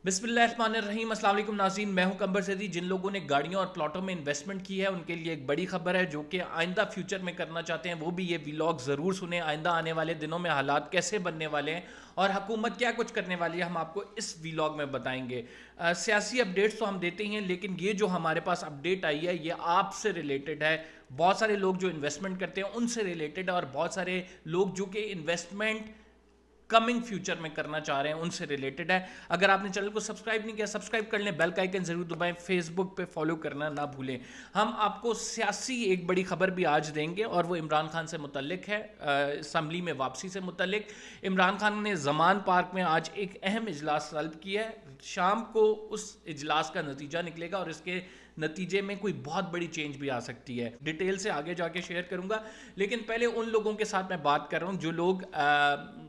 बिस्मिल्लाहिर्रहमानिर्रहीम। अस्सलाम वालेकुम नाज़रीन, मैं हूं कंबर सैदी। जिन लोगों ने गाड़ियों और प्लॉटों में इन्वेस्टमेंट की है उनके लिए एक बड़ी खबर है, जो कि आइंदा फ्यूचर में करना चाहते हैं वो भी ये व्लॉग ज़रूर सुने। आइंदा आने वाले दिनों में हालात कैसे बनने वाले हैं और हुकूमत क्या कुछ करने वाली है, हम आपको इस व्लॉग में बताएंगे। सियासी अपडेट्स तो हम देते ही हैं, लेकिन ये जो हमारे पास अपडेट आई है ये आपसे रिलेटेड है। बहुत सारे लोग जो इन्वेस्टमेंट करते हैं उनसे रिलेटेड है, और बहुत सारे लोग जो कि इन्वेस्टमेंट कमिंग फ्यूचर में करना चाह रहे हैं उनसे रिलेटेड है। अगर आपने चैनल को सब्सक्राइब नहीं किया, सब्सक्राइब कर लें, बेल का आइकन जरूर दबाएं, फेसबुक पे फॉलो करना ना भूलें। हम आपको सियासी एक बड़ी खबर भी आज देंगे और वो इमरान खान से मुतल्लिक है, असम्बली में वापसी से मुतल्लिक। इमरान खान ने ज़मान पार्क में आज एक अहम इजलास तलब किया है। शाम को उस इजलास का नतीजा निकलेगा और इसके नतीजे में कोई बहुत बड़ी चेंज भी आ सकती है। डिटेल से आगे जाके शेयर करूंगा, लेकिन पहले उन लोगों के साथ मैं बात कर रहा हूं जो लोग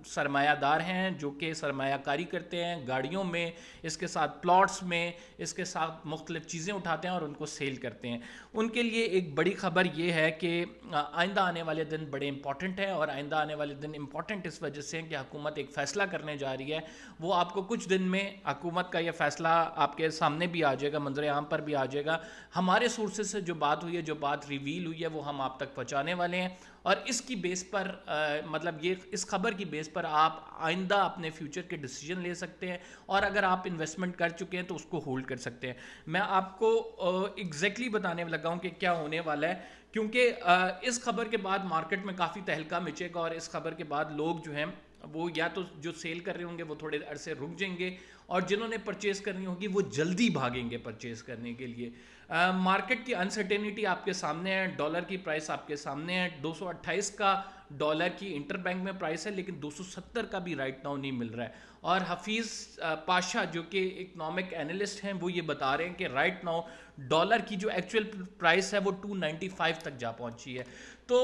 सरमायादार हैं, जो कि सरमायाकारी करते हैं गाड़ियों में, इसके साथ प्लॉट्स में, इसके साथ मुख्तलिफ चीज़ें उठाते हैं और उनको सेल करते हैं। उनके लिए एक बड़ी खबर ये है कि आइंदा आने वाले दिन बड़े इंपॉर्टेंट हैं, और आइंदा आने वाले दिन इंपॉर्टेंट इस वजह से कि हुकूमत एक फ़ैसला करने जा रही है। वो आपको कुछ दिन में हुकूमत का यह फ़ैसला आपके सामने भी आ जाएगा, मंजर आम पर भी आ जाएगा। हमारे सोर्सेज से जो बात हुई है, जो बात रिवील हुई है, वो हम आप तक पहुंचाने वाले हैं। और इसकी बेस पर मतलब ये इस खबर की बेस पर आप आइंदा अपने फ्यूचर के डिसीजन ले सकते हैं, और अगर आप इन्वेस्टमेंट कर चुके हैं तो उसको होल्ड कर सकते हैं। मैं आपको एग्जैक्टली बताने लगा हूं कि क्या होने वाला है, क्योंकि इस खबर के बाद मार्केट में काफ़ी तहलका मचेगा, और इस खबर के बाद लोग जो हैं वो या तो जो सेल कर रहे होंगे वो थोड़े अरसे रुक जाएंगे, और जिन्होंने परचेज़ करनी होगी वो जल्दी भागेंगे परचेज़ करने के लिए। मार्केट की अनसर्टेनिटी आपके सामने है, डॉलर की प्राइस आपके सामने है। 228 का डॉलर की इंटरबैंक में प्राइस है, लेकिन 270 का भी राइट नाउ नहीं मिल रहा है। और हफीज़ पाशा जो कि इकनॉमिक एनालिस्ट हैं वो ये बता रहे हैं कि राइट नाउ डॉलर की जो एक्चुअल प्राइस है वो 295 तक जा पहुंची है। तो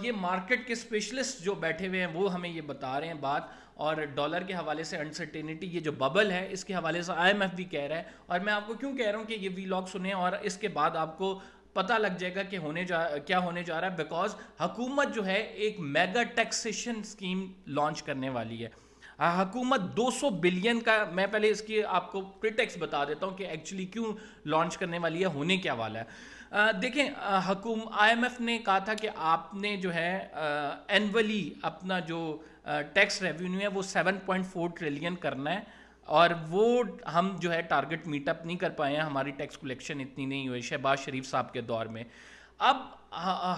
ये मार्केट के स्पेशलिस्ट जो बैठे हुए हैं वो हमें ये बता रहे हैं बात। और डॉलर के हवाले से अनसर्टेनिटी, ये जो बबल है, इसके हवाले से IMF भी कह रहा है। और मैं आपको क्यों कह रहा हूँ कि ये व्लॉग सुने, और इसके बाद आपको पता लग जाएगा कि क्या होने जा रहा है। बिकॉज हुकूमत जो है एक मेगा टैक्सेशन स्कीम लॉन्च करने वाली है। हुकूमत 200 बिलियन का, मैं पहले इसकी आपको प्रीटेक्स्ट बता देता हूँ कि एक्चुअली क्यों लॉन्च करने वाली है, होने क्या वाला है। देखें, IMF ने कहा था कि आपने जो है एनुअली अपना जो टैक्स रेवेन्यू है वो 7.4 ट्रिलियन करना है, और वो हम जो है टारगेट मीटअप नहीं कर पाए हैं, हमारी टैक्स कलेक्शन इतनी नहीं हुई शहबाज शरीफ साहब के दौर में। अब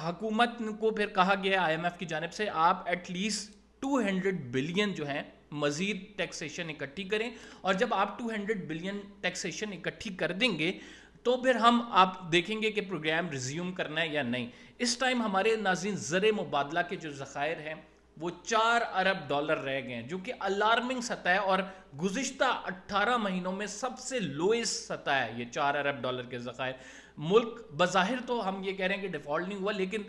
हुकूमत को फिर कहा गया IMF की जानिब से आप एटलीस्ट 200 बिलियन जो है मजीद टैक्सेशन इकट्ठी करें, और जब आप 200 बिलियन टैक्सेशन इकट्ठी कर देंगे तो फिर आप देखेंगे कि प्रोग्राम रिज्यूम करना है या नहीं। इस टाइम हमारे नाज़रीन ज़र मुबादला के जो ज़खायर हैं वो 4 अरब डॉलर रह गए हैं, जो कि अलार्मिंग सतह है, और गुज़िश्ता 18 महीनों में सबसे लोएस्ट सतह है ये 4 अरब डॉलर के ज़खायर। मुल्क बज़ाहिर तो हम ये कह रहे हैं कि डिफ़ॉल्ट नहीं हुआ, लेकिन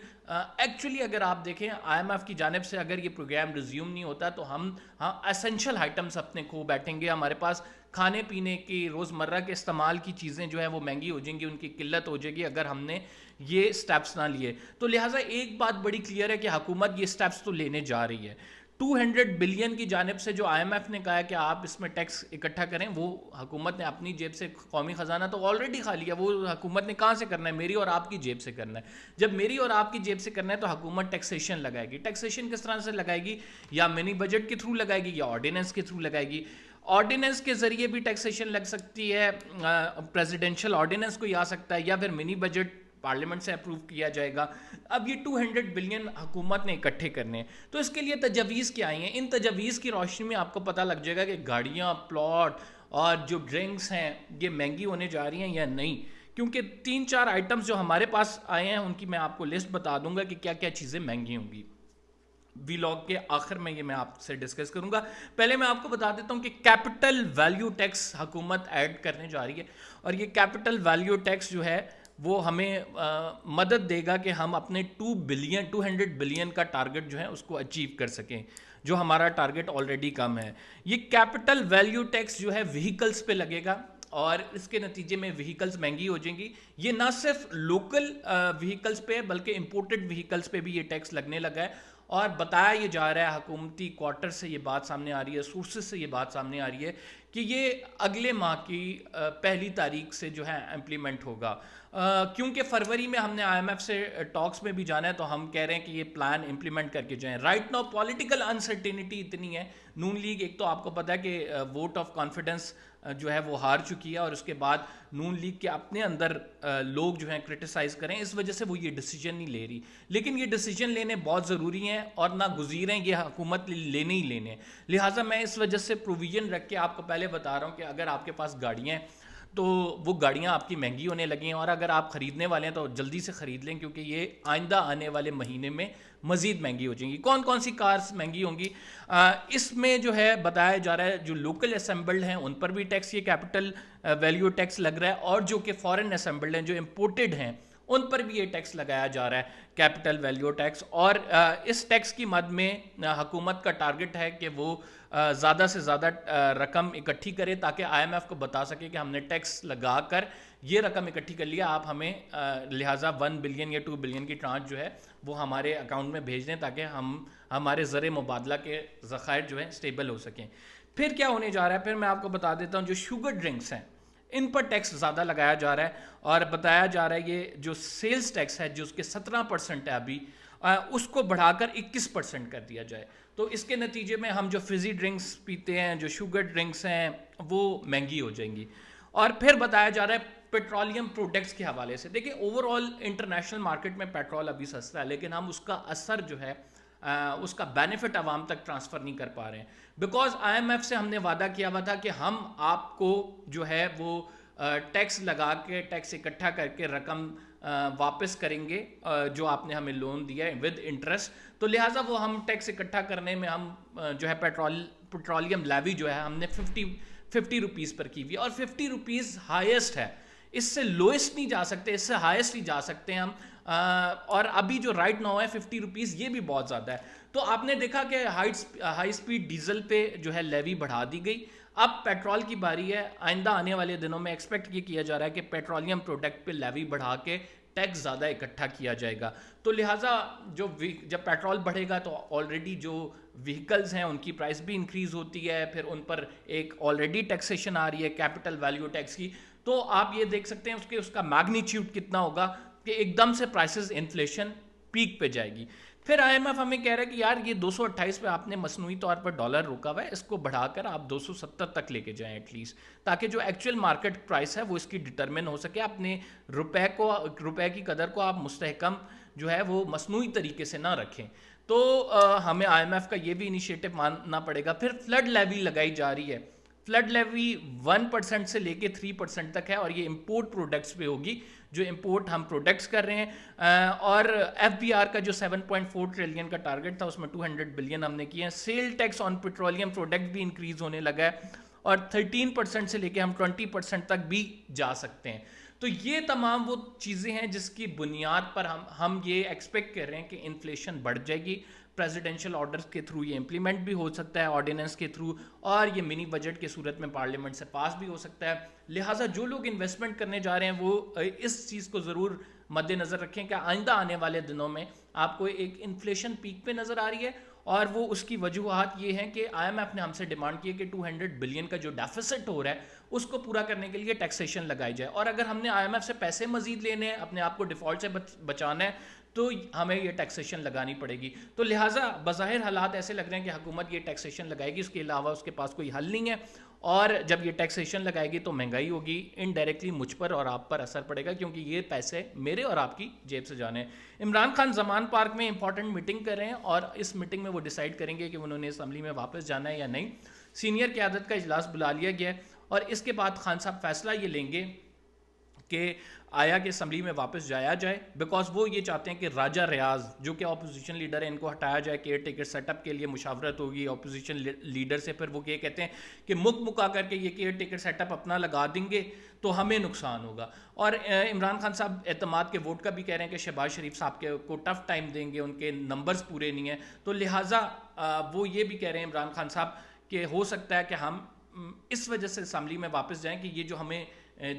एक्चुअली अगर आप देखें IMF की जानिब से अगर ये प्रोग्राम रिज्यूम नहीं होता तो हम एसेंशियल आइटम्स अपने खो बैठेंगे। हमारे पास खाने पीने की रोज़मर्रा के इस्तेमाल की चीज़ें जो है वो महंगी हो जाएंगी, उनकी किल्लत हो जाएगी अगर हमने ये स्टेप्स ना लिए। तो लिहाजा एक बात बड़ी क्लियर है कि हुकूमत ये स्टेप्स तो लेने जा रही है। 200 बिलियन की जानिब से जो IMF ने कहा है कि आप इसमें टैक्स इकट्ठा करें, वो हुकूमत ने अपनी जेब से, कौमी ख़जाना तो ऑलरेडी खाली है, वो हुकूमत ने कहाँ से करना है, मेरी और आपकी जेब से करना है। जब मेरी और आपकी जेब से करना है तो हुकूमत टैक्सेशन लगाएगी। टैक्सेशन किस तरह से लगाएगी, या मिनी बजट के थ्रू लगाएगी या ऑर्डिनेंस के थ्रू लगाएगी। ऑर्डिनेंस के ज़रिए भी टैक्सेशन लग सकती है, प्रेसिडेंशियल ऑर्डिनेंस कोई आ सकता है, या फिर मिनी बजट पार्लियामेंट से अप्रूव किया जाएगा। अब ये 200 बिलियन हुकूमत ने इकट्ठे करने हैं, तो इसके लिए तजवीज़ क्या आई हैं। इन तजवीज़ की रोशनी में आपको पता लग जाएगा कि गाड़ियाँ, प्लॉट और जो ड्रिंक्स हैं ये महंगी होने जा रही हैं या नहीं। क्योंकि 3-4 आइटम्स जो हमारे पास आए हैं उनकी मैं आपको लिस्ट बता दूंगा कि क्या क्या चीज़ें महंगी होंगी। व्लॉग के आखिर में ये मैं आपसे डिस्कस करूंगा। पहले मैं आपको बता देता हूं कि कैपिटल वैल्यू टैक्स हुकूमत ऐड करने जा रही है, और ये कैपिटल वैल्यू टैक्स जो है वो हमें मदद देगा कि हम अपने 200 बिलियन का टारगेट जो है उसको अचीव कर सकें, जो हमारा टारगेट ऑलरेडी कम है। ये कैपिटल वैल्यू टैक्स जो है व्हीकल्स पे लगेगा, और इसके नतीजे में व्हीकल्स महंगी हो जाएंगी। ये ना सिर्फ लोकल व्हीकल्स पे है बल्कि इंपोर्टेड व्हीकल्स पे भी ये टैक्स लगने लगा है। और बताया ये जा रहा है, हुकूमती क्वार्टर से ये बात सामने आ रही है, सोर्सेज से ये बात सामने आ रही है کہ یہ اگلے ماہ کی پہلی تاریخ سے جو ہے امپلیمنٹ ہوگا، کیونکہ فروری میں ہم نے آئی ایم ایف سے ٹاکس میں بھی جانا ہے، تو ہم کہہ رہے ہیں کہ یہ پلان امپلیمنٹ کر کے جائیں. رائٹ ناؤ پولیٹیکل انسرٹینٹی اتنی ہے. نون لیگ ایک تو آپ کو پتا ہے کہ ووٹ آف کانفیڈنس جو ہے وہ ہار چکی ہے، اور اس کے بعد نون لیگ کے اپنے اندر لوگ جو ہیں کرٹیسائز کریں، اس وجہ سے وہ یہ ڈیسیجن نہیں لے رہی. لیکن یہ ڈیسیجن لینے بہت ضروری ہیں اور ناگزیر ہیں، یہ حکومت لینے ہی لینے. لہٰذا میں اس وجہ سے پروویژن رکھ کے آپ کو پہلے بتا رہا ہوں کہ اگر آپ کے پاس گاڑیاں ہیں تو وہ گاڑیاں آپ کی مہنگی ہونے لگی ہیں، اور اگر آپ خریدنے والے ہیں تو جلدی سے خرید لیں، کیونکہ یہ آئندہ آنے والے مہینے میں مزید مہنگی ہو جائیں گی. کون کون سی کارز مہنگی ہوں گی؟ اس میں جو ہے بتایا جا رہا ہے جو لوکل اسمبلڈ ہیں ان پر بھی ٹیکس، یہ کیپٹل ویلیو ٹیکس لگ رہا ہے، اور جو کہ فورن اسمبلڈ ہیں جو امپورٹڈ ہیں ان پر بھی یہ ٹیکس لگایا جا رہا ہے، کیپٹل ویلیو ٹیکس. اور اس ٹیکس کی مد میں حکومت کا ٹارگٹ ہے کہ وہ زیادہ سے زیادہ رقم اکٹھی کرے، تاکہ آئی ایم ایف کو بتا سکے کہ ہم نے ٹیکس لگا کر یہ رقم اکٹھی کر لیا، آپ ہمیں لہٰذا 1 بلین یا 2 بلین کی ٹرانچ جو ہے وہ ہمارے اکاؤنٹ میں بھیج دیں، تاکہ ہمارے زر مبادلہ کے ذخائر جو ہیں اسٹیبل ہو سکیں. پھر کیا ہونے جا رہا ہے؟ پھر میں آپ کو بتا دیتا ہوں، جو شوگر ڈرنکس ہیں ان پر ٹیکس زیادہ لگایا جا رہا ہے، اور بتایا جا رہا ہے یہ جو سیلز ٹیکس ہے جو اس کے 17% ہے ابھی، اس کو بڑھا کر 21% کر دیا جائے. تو اس کے نتیجے میں ہم جو فزی ڈرنکس پیتے ہیں، جو شوگر ڈرنکس ہیں، وہ مہنگی ہو جائیں گی. اور پھر بتایا جا رہا ہے پیٹرولیم پروڈکٹس کے حوالے سے، دیکھیں اوور آل انٹرنیشنل مارکیٹ میں پیٹرول ابھی سستا ہے، لیکن ہم اس کا اثر جو ہے اس کا بینیفٹ عوام تک ٹرانسفر نہیں کر پا رہے ہیں. بیکاز آئی ایم ایف سے ہم نے وعدہ کیا ہوا تھا کہ ہم آپ کو جو ہے وہ ٹیکس لگا کے، ٹیکس اکٹھا کر کے رقم واپس کریں گے جو آپ نے ہمیں لون دیا ہے ود انٹرسٹ. تو لہٰذا وہ ہم ٹیکس اکٹھا کرنے میں ہم جو ہے پیٹرولیم لیوی جو ہے ہم نے 50 روپیز پر کی ہوئی، اور 50 روپیز ہائیسٹ ہے، اس سے لوئسٹ نہیں جا سکتے، اس سے ہائیسٹ ہی جا سکتے ہیں ہم. اور ابھی جو رائٹ ناؤ ہے 50 روپیز، یہ بھی بہت زیادہ ہے. تو آپ نے دیکھا کہ ہائی سپیڈ ڈیزل پہ جو ہے لیوی بڑھا دی گئی. اب پیٹرول کی باری ہے. آئندہ آنے والے دنوں میں ایکسپیکٹ یہ کیا جا رہا ہے کہ پیٹرولیم پروڈکٹ پہ لیوی بڑھا کے ٹیکس زیادہ اکٹھا کیا جائے گا. تو لہٰذا جب پیٹرول بڑھے گا تو آلریڈی جو وہیکلز ہیں ان کی پرائس بھی انکریز ہوتی ہے، پھر ان پر ایک آلریڈی ٹیکسیشن آ رہی ہے کیپٹل ویلیو ٹیکس کی. تو آپ یہ دیکھ سکتے ہیں اس کا میگنیچیوڈ کتنا ہوگا کہ ایک دم سے پرائسز انفلیشن پیک پہ جائے گی. پھر آئی ایم ایف ہمیں کہہ رہا ہے کہ یار یہ 228 پہ آپ نے مصنوعی طور پر ڈالر روکا ہوا ہے، اس کو بڑھا کر آپ 270 تک لے کے جائیں ایٹ لیسٹ، تاکہ جو ایکچوئل مارکیٹ پرائس ہے وہ اس کی ڈٹرمن ہو سکے. اپنے روپے کی قدر کو آپ مستحکم جو ہے وہ مصنوعی طریقے سے نہ رکھیں. تو ہمیں آئی ایم ایف کا یہ بھی انیشیٹو ماننا پڑے گا. پھر فلڈ لیوی لگائی جا رہی ہے. فلڈ لیوی 1% سے لے کے 3% تک ہے، اور یہ امپورٹ پروڈکٹس پہ ہوگی، جو امپورٹ ہم پروڈکٹس کر رہے ہیں. اور ایف بی آر کا جو 7.4 ٹریلین کا ٹارگٹ تھا اس میں 200 بلین ہم نے کیے ہیں. سیل ٹیکس آن پیٹرولیم پروڈکٹ بھی انکریز ہونے لگا ہے، اور 13% سے لے کے ہم 20% تک بھی جا سکتے ہیں. تو یہ تمام وہ چیزیں ہیں جس کی بنیاد پر ہم یہ ایکسپیکٹ کر رہے ہیں کہ انفلیشن بڑھ جائے گی. پریزیڈنشل آرڈرز کے تھرو یہ امپلیمنٹ بھی ہو سکتا ہے، آرڈیننس کے تھرو، اور یہ منی بجٹ کے صورت میں پارلیمنٹ سے پاس بھی ہو سکتا ہے. لہٰذا جو لوگ انویسٹمنٹ کرنے جا رہے ہیں وہ اس چیز کو ضرور مد نظر رکھیں کہ آئندہ آنے والے دنوں میں آپ کو ایک انفلیشن پیک پہ نظر آ رہی ہے. اور وہ اس کی وجوہات یہ ہیں کہ آئی ایم ایف نے ہم سے ڈیمانڈ کی ہے کہ 200 بلین کا جو ڈیفیسٹ ہو رہا ہے اس کو پورا کرنے کے لیے ٹیکسیشن لگائی جائے. اور اگر ہم نے آئی ایم ایف سے پیسے مزید لینے ہیں، اپنے آپ کو ڈیفالٹ سے بچانا ہے، تو ہمیں یہ ٹیکسیشن لگانی پڑے گی. تو لہٰذا بظاہر حالات ایسے لگ رہے ہیں کہ حکومت یہ ٹیکسیشن لگائے گی، اس کے علاوہ اس کے پاس کوئی حل نہیں ہے. اور جب یہ ٹیکسیشن لگائے گی تو مہنگائی ہوگی، انڈائریکٹلی مجھ پر اور آپ پر اثر پڑے گا، کیونکہ یہ پیسے میرے اور آپ کی جیب سے جانے ہیں. عمران خان زمان پارک میں امپورٹنٹ میٹنگ کر رہے ہیں، اور اس میٹنگ میں وہ ڈیسائیڈ کریں گے کہ انہوں نے اسمبلی میں واپس جانا ہے یا نہیں. سینئر قیادت کا اجلاس بلا لیا گیا ہے، اور اس کے بعد خان صاحب فیصلہ یہ لیں گے کہ آیا کہ اسمبلی میں واپس جایا جائے. بیکاز وہ یہ چاہتے ہیں کہ راجہ ریاض جو کہ اپوزیشن لیڈر ہے ان کو ہٹایا جائے، کیئر ٹیکر سیٹ اپ کے لیے مشاورت ہوگی اپوزیشن لیڈر سے. پھر وہ یہ کہتے ہیں کہ مکا کر کے یہ کیئر ٹیکر سیٹ اپ اپنا لگا دیں گے تو ہمیں نقصان ہوگا. اور عمران خان صاحب اعتماد کے ووٹ کا بھی کہہ رہے ہیں کہ شہباز شریف صاحب کو ٹف ٹائم دیں گے، ان کے نمبرز پورے نہیں ہیں. تو لہٰذا وہ یہ بھی کہہ رہے ہیں عمران خان صاحب کہ ہو سکتا ہے کہ ہم اس وجہ سے اسمبلی میں واپس جائیں کہ یہ جو ہمیں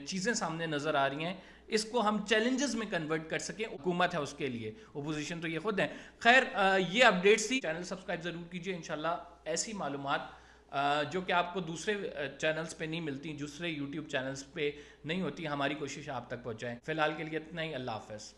چیزیں سامنے نظر آ رہی ہیں اس کو ہم چیلنجز میں کنورٹ کر سکیں. حکومت ہے اس کے لیے، اپوزیشن تو یہ خود ہے. خیر یہ اپڈیٹس تھی. چینل سبسکرائب ضرور کیجیے، انشاءاللہ ایسی معلومات جو کہ آپ کو دوسرے چینلز پہ نہیں ملتی، دوسرے یوٹیوب چینلز پہ نہیں ہوتی. ہماری کوشش آپ تک پہنچائیں. فی الحال کے لیے اتنا ہی. اللہ حافظ.